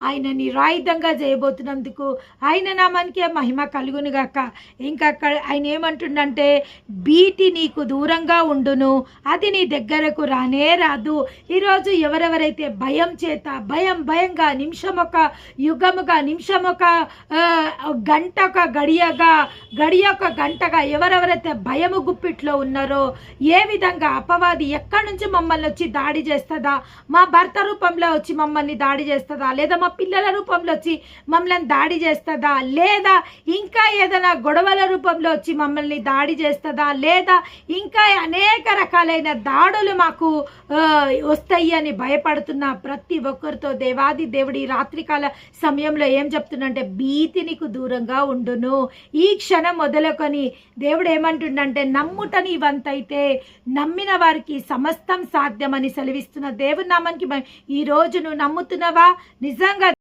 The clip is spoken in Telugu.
ఆయన నిరాయుధంగా చేయబోతున్నందుకు ఆయన నామానికే మహిమ కలుగును గాక. ఇంకా ఆయన ఏమంటుండంటే, భీతి నీకు దూరంగా ఉండును, అది నీ దగ్గరకు రానే రాదు. ఈరోజు ఎవరెవరైతే భయం చేత భయంగా నిమిషం ఒక యుగముగా, నిమిషం ఒక గంట ఒక గడియ ఒక గంటగా ఎవరెవరైతే భయము గుప్పిట్లో ఉన్నారో, ఏ విధంగా అపవాది ఎక్కడి నుంచి మమ్మల్ని వచ్చి దాడి చేస్తుందా, మా భర్త రూపంలో వచ్చి మమ్మల్ని దాడి చేస్తుందా, లేదా మా పిల్లల రూపంలో వచ్చి మమ్మల్ని దాడి చేస్తుందా, లేదా ఇంకా ఏదైనా గొడవల రూపంలో వచ్చి మమ్మల్ని దాడి చేస్తుందా, లేదా ఇంకా అనేక రకాలైన దాడులు మాకు వస్తాయి అని భయపడుతున్న ప్రతి ఒక్కరితో దేవాది దేవుడి రాత్రికాల సమయంలో ఏం చెప్తుందంటే, భీతి నీకు దూరంగా ఉండును. ఈ క్షణం మొదలుకొని దేవుడు ఏమంటుండంటే, నమ్ముట నీవంతైతే నమ్మిన వారికి సమస్తం సాధ్యమని సెలవిస్తున్న దేవుని నామానికి ఈ రోజు నువ్వు నమ్ముతున్నావా? నిజంగా